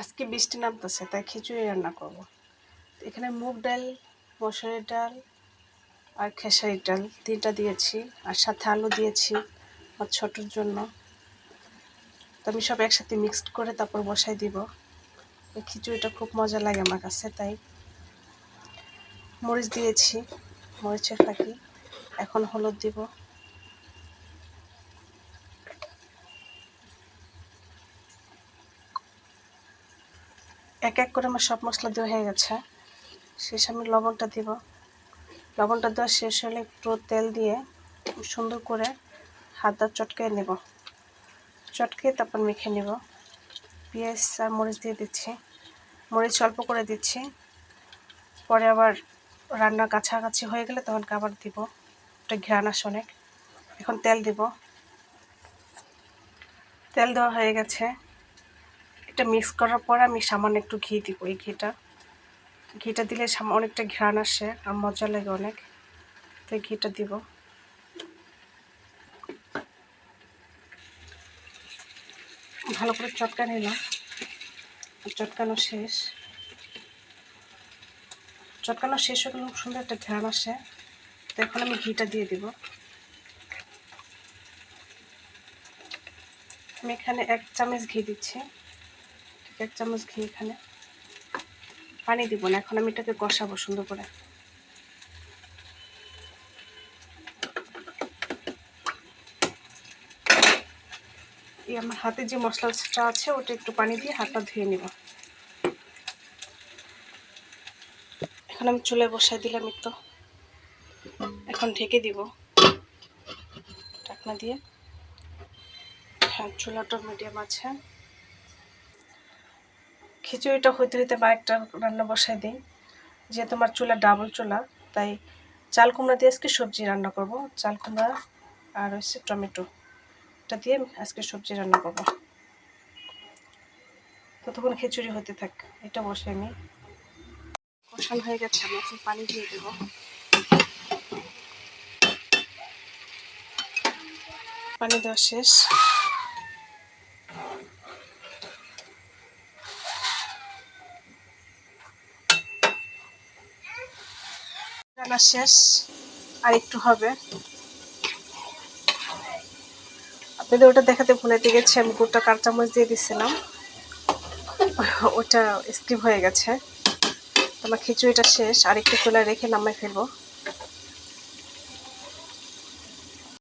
আজকে বৃষ্টি নামতেছে, তাই খিচুড়ি রান্না করব। এখানে মুগ ডাল, মসুরের ডাল আর খেসারির ডাল 3টা দিয়েছি, আর সাথে আলু দিয়েছি আমার ছোটোর জন্য। তো আমি সব একসাথে মিক্সড করে তারপর বসাই দিব। এই খিচুড়িটা খুব মজা লাগে আমার কাছে, তাই মরিচ দিয়েছি, মরিচের ফাঁকি। এখন হলুদ দিব, এক এক করে আমার সব মশলা দেওয়া হয়ে গেছে। শেষে আমি লবণটা দিব। লবণটা দেওয়া শেষ হলে একটু তেল দিয়ে সুন্দর করে হাতটা চটকে নেব, চটকে তারপর মেখে নেব। পেঁয়াজ আর মরিচ দিয়ে দিচ্ছি, মরিচ অল্প করে দিচ্ছি, পরে আবার রান্না কাছাকাছি হয়ে গেলে তখন আবার দিব, একটা ঘ্রাণ আসে অনেক। এখন তেল দিব, তেল দেওয়া হয়ে গেছে। এটা মিক্স করার পর আমি সামান্য একটু ঘি দিব। এই ঘিটা দিলে অনেকটা ঘ্রাণ আসে আর মজা লাগে অনেক, তাই ঘিটা দিব। ভালো করে চটকা নিলাম, চটকানো শেষ হয়ে গেলে সুন্দর একটা ঘ্রাণ আসে। তো এখন আমি ঘিটা দিয়ে দিব। আমি এখানে 1 চামচ ঘি দিচ্ছি, ঠিক 1 চামচ ঘি। এখানে পানি দিব না, এখন আমি এটাকে কষাবো সুন্দর করে। এই আমার হাতে যে মশলাটা আছে ওটা একটু পানি দিয়ে হাতটা ধুয়ে নিব। এখন আমি চুলায় বসাই দিলাম একটু, এখন ঢেকে দিব ঢাকনা দিয়ে। হ্যাঁ, চুলাটা মিডিয়াম আছে। খিচুড়িটা হইতে হইতে বা একটা রান্না বসাই দিই। যেহেতু আমার চুলা ডাবল চুলা, তাই চাল কুমড়া দিয়ে আজকে সবজি রান্না করব। চাল কুমড়া আর হচ্ছে টমেটো, এটা দিয়ে আজকে সবজি রান্না করব। ততক্ষণ খিচুড়ি হতে থাক, এটা বসে আমি। কষানো হয়ে গেছে, আমি এখন পানি দিয়ে দেবো। পানি দেওয়া শেষ। রান্না শেষ, আর একটু হবে। আপনাদের ওটা দেখাতে ভুলে গেছি, আমি 2টা কাঁচামরিচ দিয়ে দিছিলাম, ওটা স্কিপ হয়ে গেছে। আমার খিচুড়িটা শেষ, আর একটু চুলায় রেখে নামাই ফেলবো।